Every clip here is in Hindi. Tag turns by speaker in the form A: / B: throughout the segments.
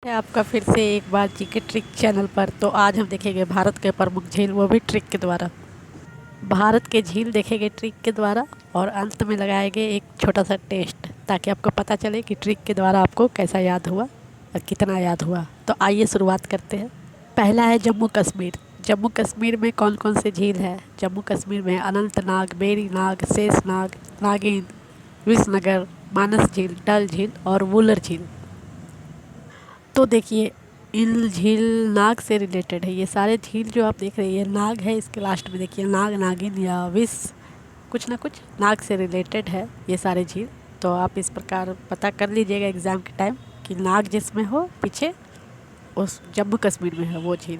A: है आपका फिर से एक बार जीके ट्रिक चैनल पर। तो आज हम देखेंगे भारत के प्रमुख झील, वो भी ट्रिक के द्वारा। भारत के झील देखेंगे ट्रिक के द्वारा और अंत में लगाएंगे एक छोटा सा टेस्ट, ताकि आपको पता चले कि ट्रिक के द्वारा आपको कैसा याद हुआ और कितना याद हुआ। तो आइए शुरुआत करते हैं। पहला है जम्मू कश्मीर। जम्मू कश्मीर में कौन कौन से झील है? जम्मू कश्मीर में अनंतनाग, वेरीनाग, शेषनाग, नागिन, विसनगर, मानस झील, डल झील और वुलर झील। तो देखिए, इन झील नाग से रिलेटेड है। ये सारे झील जो आप देख रहे हैं, नाग है इसके लास्ट में। देखिए, नाग, नागिन या विष, कुछ ना कुछ नाग से रिलेटेड है ये सारे झील। तो आप इस प्रकार पता कर लीजिएगा एग्ज़ाम के टाइम कि नाग जिसमें हो पीछे उस जम्मू कश्मीर में है वो झील।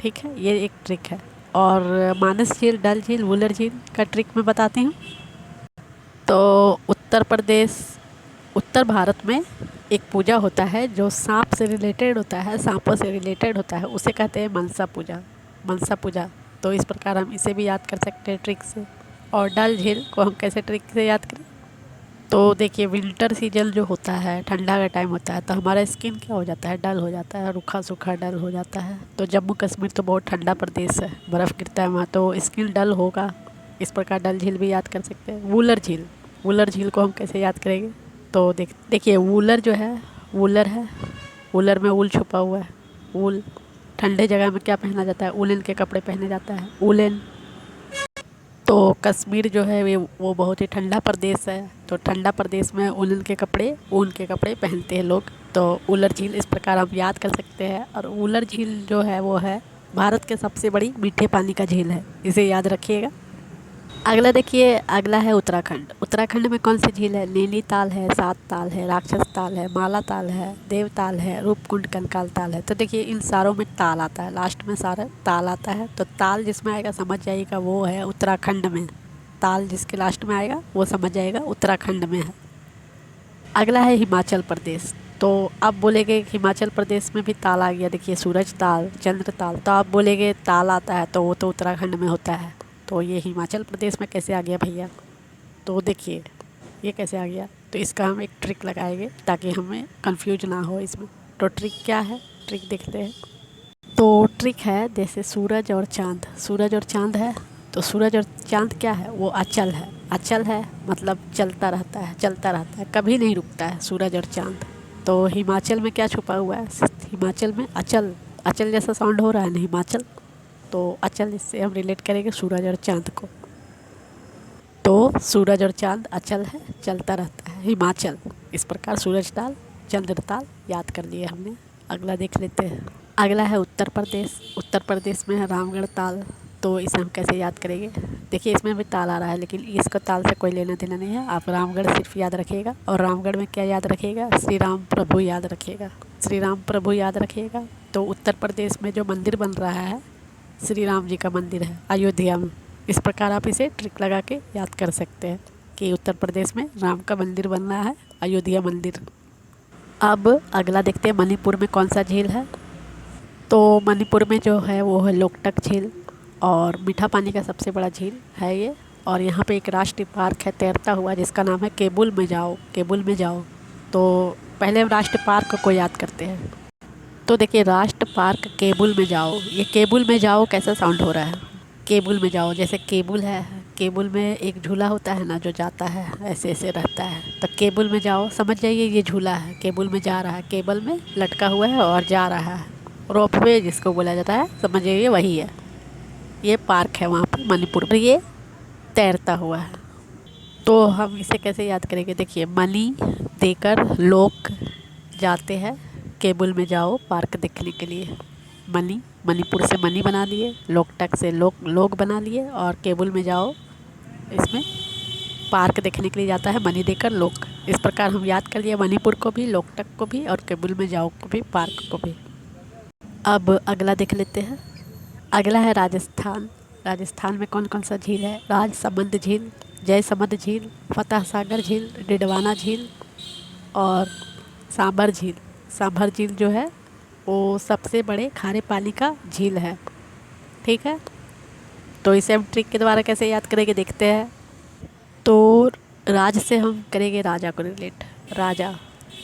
A: ठीक है, ये एक ट्रिक है। और मानस झील, डल झील, वुलर झील का ट्रिक मैं बताती हूँ। तो उत्तर प्रदेश, उत्तर भारत में एक पूजा होता है जो सांप से रिलेटेड होता है, सांपों से रिलेटेड होता है, उसे कहते हैं मनसा पूजा। मनसा पूजा। तो इस प्रकार हम इसे भी याद कर सकते हैं ट्रिक से। और डल झील को हम कैसे ट्रिक से याद करें? तो देखिए, विंटर सीजन जो होता है, ठंडा का टाइम होता है, तो हमारा स्किन क्या हो जाता है? डल हो जाता है, रूखा सूखा डल हो जाता है। तो जम्मू कश्मीर तो बहुत ठंडा प्रदेश है, बर्फ़ गिरता है वहाँ, तो स्किन डल होगा। इस प्रकार डल झील भी याद कर सकते हैं। वुलर झील, वुलर झील को हम कैसे याद करेंगे? तो देखिए, वुलर जो है, वुलर है, वुलर में ऊल छुपा हुआ है। ऊल, ठंडे जगह में क्या पहना जाता है? उलन के कपड़े पहने जाता है, उलन। तो कश्मीर जो है वो बहुत ही ठंडा प्रदेश है, तो ठंडा प्रदेश में उलन के कपड़े, ऊन के कपड़े पहनते हैं लोग। तो वुलर झील इस प्रकार हम याद कर सकते हैं। और वुलर झील जो है वो है भारत के सबसे बड़ी मीठे पानी का झील है, इसे याद रखिएगा। अगला देखिए, अगला है उत्तराखंड। उत्तराखंड में कौन सी झील है? नैनीताल है, सात ताल है, राक्षस ताल है, माला ताल है, देवताल है, रूपकुंड, कंकाल ताल है। तो देखिए, इन सारों में ताल आता है, लास्ट में सारा ताल आता है। तो ताल जिसमें आएगा समझ जाइएगा वो है उत्तराखंड में। ताल जिसके लास्ट में आएगा वो समझ जाइएगा उत्तराखंड में है। अगला है हिमाचल प्रदेश। तो आप बोलेंगे हिमाचल प्रदेश में भी ताल आ गया। देखिए, सूरज ताल, चंद्र ताल। तो आप बोलेंगे ताल आता है तो वो तो उत्तराखंड में होता है, तो ये हिमाचल प्रदेश में कैसे आ गया भैया? तो देखिए, ये कैसे आ गया? तो इसका हम एक ट्रिक लगाएंगे ताकि हमें कंफ्यूज ना हो इसमें। तो ट्रिक क्या है? ट्रिक देखते हैं। तो ट्रिक है, जैसे सूरज और चांद, सूरज और चांद है, तो सूरज और चांद क्या है? वो अचल है। अचल है मतलब चलता रहता है, चलता रहता है, कभी नहीं रुकता है सूरज और चांद। तो हिमाचल में क्या छुपा हुआ है? हिमाचल में अचल, अचल जैसा साउंड हो रहा है ना, हिमाचल। तो अचल, इससे हम रिलेट करेंगे सूरज और चांद को। तो सूरज और चांद अचल है, चलता रहता है, हिमाचल। इस प्रकार सूरज ताल, चंद्र ताल याद कर लिए हमने। अगला देख लेते हैं। अगला है उत्तर प्रदेश। उत्तर प्रदेश में है रामगढ़ ताल। तो इसे हम कैसे याद करेंगे? देखिए, इसमें भी ताल आ रहा है, लेकिन इसका ताल से कोई लेना देना नहीं है। आप रामगढ़ सिर्फ याद रखिएगा। और रामगढ़ में क्या याद रखिएगा? श्री राम प्रभु याद रखिएगा, श्री राम प्रभु याद रखिएगा। तो उत्तर प्रदेश में जो मंदिर बन रहा है, श्री राम जी का मंदिर है अयोध्या में। इस प्रकार आप इसे ट्रिक लगा के याद कर सकते हैं कि उत्तर प्रदेश में राम का मंदिर बन रहा है, अयोध्या मंदिर। अब अगला देखते हैं, मणिपुर में कौन सा झील है? तो मणिपुर में जो है वो है लोकटक झील, और मीठा पानी का सबसे बड़ा झील है ये। और यहाँ पे एक राष्ट्रीय पार्क है तैरता हुआ, जिसका नाम है केबुल में जाओ, केबुल में जाओ। तो पहले हम राष्ट्रीय पार्क को याद करते हैं। तो देखिए, राष्ट्र पार्क केबुल में जाओ, ये केबुल में जाओ कैसा साउंड हो रहा है? केबुल में जाओ, जैसे केबुल है, केबुल में एक झूला होता है ना जो जाता है, ऐसे ऐसे रहता है। तो केबुल में जाओ, समझ जाइए ये झूला है, केबुल में जा रहा है, केबल में लटका हुआ है और जा रहा है। रोपवे जिसको बोला जाता है, समझ जाइए वही है। ये पार्क है वहाँ पर मणिपुर में, ये तैरता हुआ है। तो हम इसे कैसे याद करेंगे? देखिए, मनी देकर लोग जाते हैं केबुल में जाओ पार्क देखने के लिए। मनी, मणिपुर से मनी बना लिए, लोकटक से लोग बना लिए, और केबुल में जाओ इसमें पार्क देखने के लिए जाता है मनी देकर लोग। इस प्रकार हम याद कर लिए मणिपुर को भी, लोकटक को भी, और केबुल में जाओ को भी, पार्क को भी। अब अगला देख लेते हैं। अगला है राजस्थान। राजस्थान में कौन कौन सा झील है? राजसमंद झील, जयसमंद झील, फतह सागर झील, डिडवाना झील और सांभर झील। सांभर झील जो है वो सबसे बड़े खारे पानी का झील है। ठीक है, तो इसे हम ट्रिक के द्वारा कैसे याद करेंगे देखते हैं। तो राज से हम करेंगे राजा को रिलेट। राजा,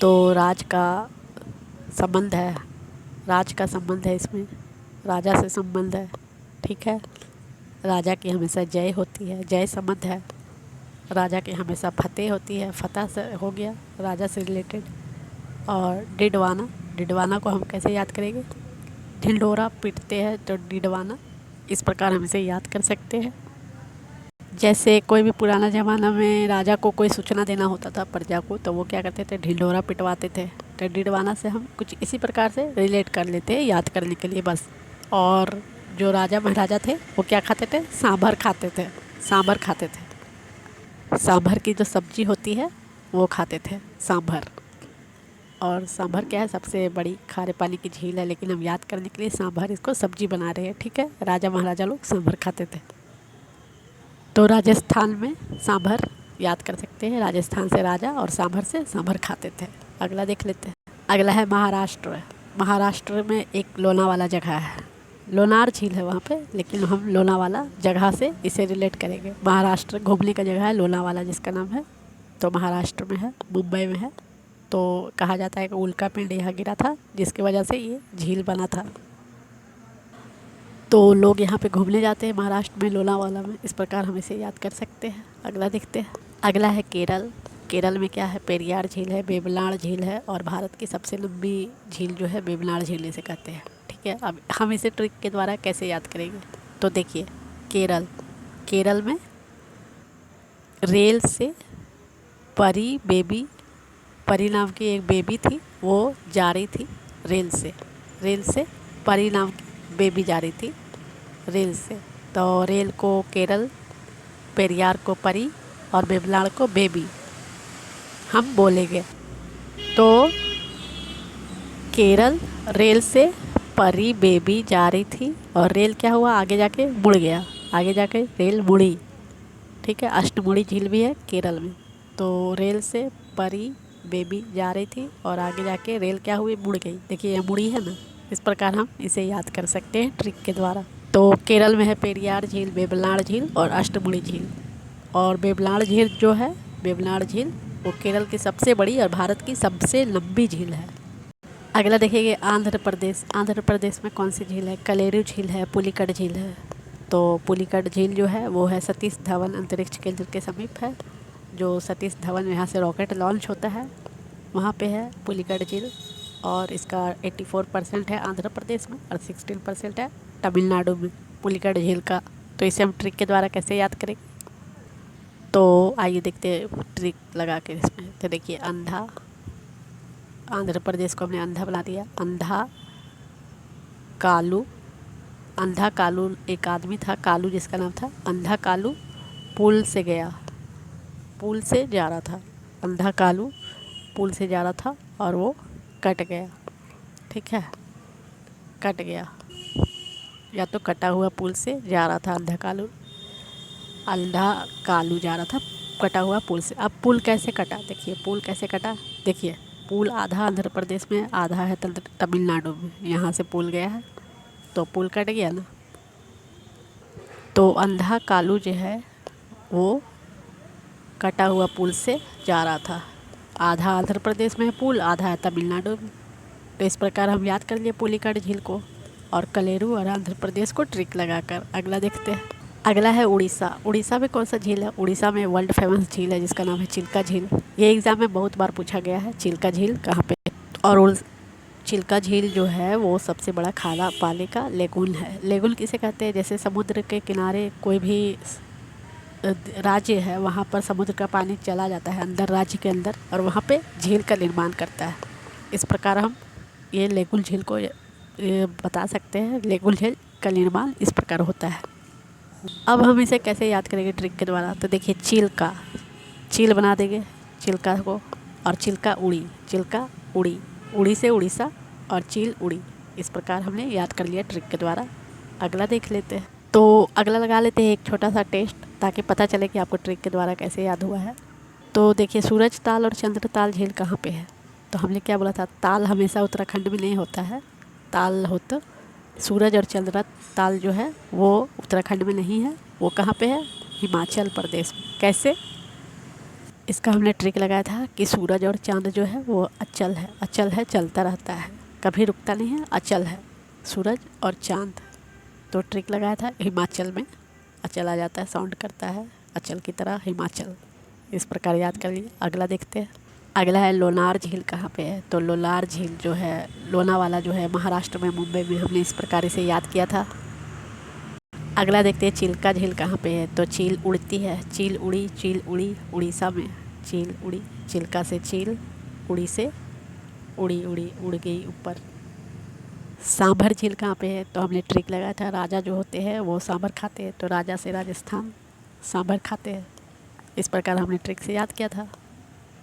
A: तो राज का संबंध है, राज का संबंध है इसमें, राजा से संबंध है। ठीक है, राजा की हमेशा जय होती है, जय संबंध है। राजा की हमेशा फतेह होती है, फतह से हो गया राजा से रिलेटेड। और डिडवाना, डिडवाना को हम कैसे याद करेंगे? ढिंढोरा पीटते हैं तो डिडवाना, इस प्रकार हम इसे याद कर सकते हैं। जैसे कोई भी पुराना ज़माना में राजा को कोई सूचना देना होता था प्रजा को, तो वो क्या करते थे? ढिंढोरा पिटवाते थे। तो डिडवाना से हम कुछ इसी प्रकार से रिलेट कर लेते हैं याद करने के लिए बस। और जो राजा महाराजा थे वो क्या खाते थे? सांभर खाते थे, सांभर खाते थे। सांभर की जो सब्जी होती है वो खाते थे, सांभर। और सांभर क्या है? सबसे बड़ी खारे पानी की झील है, लेकिन हम याद करने के लिए सांभर इसको सब्जी बना रहे हैं। ठीक है, राजा महाराजा लोग सांभर खाते थे। तो राजस्थान में सांभर याद कर सकते हैं, राजस्थान से राजा और सांभर से सांभर खाते थे। अगला देख लेते हैं। अगला है महाराष्ट्र। महाराष्ट्र में एक लोनावाला जगह है, लोनार झील है वहाँ पे, लेकिन हम लोनावाला जगह से इसे रिलेट करेंगे। महाराष्ट्र घूमने का जगह है लोनावाला जिसका नाम है, तो महाराष्ट्र में है, मुंबई में है। तो कहा जाता है कि उल्का पिंड यहाँ गिरा था जिसकी वजह से ये झील बना था। तो लोग यहाँ पे घूमने जाते हैं महाराष्ट्र में, लोनावाला में, इस प्रकार हम इसे याद कर सकते हैं। अगला देखते हैं। अगला है केरल। केरल में क्या है? पेरियार झील है, वेम्बनाड झील है, और भारत की सबसे लंबी झील जो है वेम्बनाड झील इसे कहते हैं। ठीक है, अब हम इसे ट्रिक के द्वारा कैसे याद करेंगे? तो देखिए, केरल, केरल में रेल से परी बेबी, परी नाम की एक बेबी थी, वो जा रही थी रेल से, रेल से परी नाम की बेबी जा रही थी रेल से। तो रेल को केरल, पेरियार को परी और वेम्बनाड को बेबी हम बोलेंगे। तो केरल रेल से परी बेबी जा रही थी और रेल क्या हुआ? आगे जाके मुड़ गया, आगे जाके रेल मुड़ी। ठीक है, अष्टमुड़ी झील भी है केरल में। तो रेल से परी बेबी जा रही थी और आगे जाके रेल क्या हुई? मुड़ गई। देखिए ये मुड़ी है ना, इस प्रकार हम इसे याद कर सकते हैं ट्रिक के द्वारा। तो केरल में है पेरियार झील, वेम्बनाड झील और अष्टमुड़ी झील। और वेम्बनाड झील जो है, वेम्बनाड झील वो केरल की सबसे बड़ी और भारत की सबसे लंबी झील है। अगला देखेंगे आंध्र प्रदेश। आंध्र प्रदेश में कौन सी झील है? कलेरू झील है, पुलिकट झील है। तो पुलिकट झील जो है वो है सतीश धवन अंतरिक्ष केंद्र के समीप है। जो सतीश धवन यहाँ से रॉकेट लॉन्च होता है वहाँ पे है पुलिकट झील। और इसका 84% है आंध्र प्रदेश में और 16% है तमिलनाडु में पुलिकट झील का। तो इसे हम ट्रिक के द्वारा कैसे याद करेंगे? तो आइए देखते हैं ट्रिक लगा के इसमें। तो देखिए, अंधा, आंध्र प्रदेश को हमने अंधा बना दिया। अंधा कालू, अंधा कालू एक आदमी था, कालू जिसका नाम था। अंधा कालू पुल से गया, पुल से जा रहा था। अंधा कालू पुल से जा रहा था और वो कट गया। ठीक है, कट गया, या तो कटा हुआ पुल से जा रहा था अंधा कालू, अंधा कालू जा रहा था कटा हुआ पुल से। अब पुल कैसे कटा? देखिए पुल कैसे कटा। देखिए पुल आधा आंध्र प्रदेश में, आधा है तमिलनाडु में। यहाँ से पुल गया है तो पुल कट गया ना। तो अंधा कालू जो है वो कटा हुआ पुल से जा रहा था। आधा आंध्र प्रदेश में है पुल, आधा है तमिलनाडु में। तो इस प्रकार हम याद कर लिए पुलिकट झील को और कलेरू और आंध्र प्रदेश को ट्रिक लगाकर। अगला देखते हैं। अगला है उड़ीसा। उड़ीसा में कौन सा झील है? उड़ीसा में वर्ल्ड फेमस झील है जिसका नाम है चिल्का झील। ये एग्ज़ाम में बहुत बार पूछा गया है, चिल्का झील कहाँ पे। और चिल्का झील जो है वो सबसे बड़ा खारा पानी का लेगून है। लेगून किसे कहते हैं? जैसे समुद्र के किनारे कोई भी राज्य है वहाँ पर समुद्र का पानी चला जाता है अंदर राज्य के अंदर, और वहाँ पे झील का निर्माण करता है। इस प्रकार हम ये लेगून झील को ये बता सकते हैं। लेगून झील का निर्माण इस प्रकार होता है। अब हम इसे कैसे याद करेंगे ट्रिक के द्वारा? तो देखिए, चिल्का, चील बना देंगे चिल्का को, और चिल्का उड़ी, चिल्का उड़ी, उड़ी से उड़ीसा और चील उड़ी। इस प्रकार हमने याद कर लिया ट्रिक के द्वारा। अगला देख लेते हैं। तो अगला लगा लेते हैं एक छोटा सा टेस्ट, ताकि पता चले कि आपको ट्रिक के द्वारा कैसे याद हुआ है। तो देखिए, सूरज ताल और चंद्र ताल झील कहाँ पे है? तो हमने क्या बोला था? ताल हमेशा उत्तराखंड में नहीं होता है, ताल होता सूरज और चंद्र ताल जो है वो उत्तराखंड में नहीं है, वो कहाँ पे है? हिमाचल प्रदेश में। कैसे? इसका हमने ट्रिक लगाया था कि सूरज और चांद जो है वो अचल है, अचल है, चलता रहता है। कभी रुकता नहीं है, अचल है सूरज और चांद। तो ट्रिक लगाया था हिमाचल में, अचल आ जाता है, साउंड करता है अचल की तरह, हिमाचल। इस प्रकार याद कर लिए। अगला देखते हैं। अगला है लोनार झील कहाँ पे है। तो लोनार झील जो है, लोनावाला जो है महाराष्ट्र में, मुंबई में, हमने इस प्रकार इसे याद किया था। अगला देखते हैं चिल्का झील कहाँ पे है। तो चील उड़ती है, चील उड़ी उड़ीसा में, चील उड़ी, चिल्का से चील, उड़ी से उड़ी उड़ी उड़ गई ऊपर। सांभर झील कहाँ पे है। तो हमने ट्रिक लगाया था, राजा जो होते हैं वो सांभर खाते हैं, तो राजा से राजस्थान, सांभर खाते हैं। इस प्रकार हमने ट्रिक से याद किया था।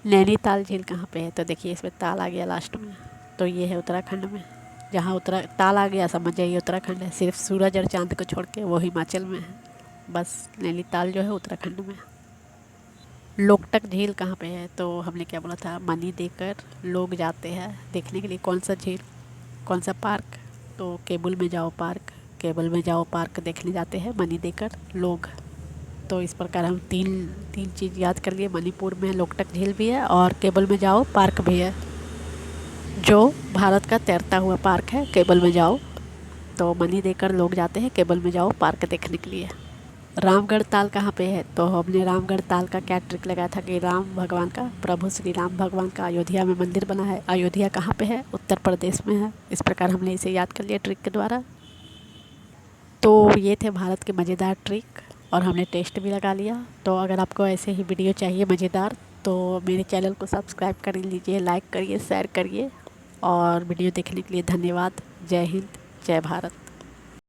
A: नैनीताल झील कहाँ पे है। तो देखिए इसमें ताल आ गया लास्ट में, तो ये है उत्तराखंड में। जहाँ ताल आ गया समझ जाइए उत्तराखंड है, सिर्फ सूरज और चांद को छोड़ के वो हिमाचल में है। बस नैनीताल जो है उत्तराखंड में। लोकटक झील कहाँ पे है। तो हमने क्या बोला था, मनी देकर लोग जाते हैं देखने के लिए। कौन सा झील, कौन सा पार्क। तो केबल में जाओ पार्क, केबल में जाओ पार्क देखने जाते हैं मनी देकर लोग। तो इस प्रकार हम तीन चीज़ याद कर लिए। मणिपुर में लोकटक झील भी है और केबल में जाओ पार्क भी है, जो भारत का तैरता हुआ पार्क है। केबल में जाओ, तो मनी देकर लोग जाते हैं केबल में जाओ पार्क देखने के लिए। रामगढ़ ताल कहाँ पे है। तो हमने रामगढ़ ताल का क्या ट्रिक लगाया था कि राम भगवान का, प्रभु श्री राम भगवान का अयोध्या में मंदिर बना है। अयोध्या कहाँ पे है, उत्तर प्रदेश में है। इस प्रकार हमने इसे याद कर लिया ट्रिक के द्वारा। तो ये थे भारत के मज़ेदार ट्रिक और हमने टेस्ट भी लगा लिया। तो अगर आपको ऐसे ही वीडियो चाहिए मज़ेदार, तो मेरे चैनल को सब्सक्राइब कर लीजिए, लाइक करिए, शेयर करिए। और वीडियो देखने के लिए धन्यवाद। जय हिंद, जय भारत।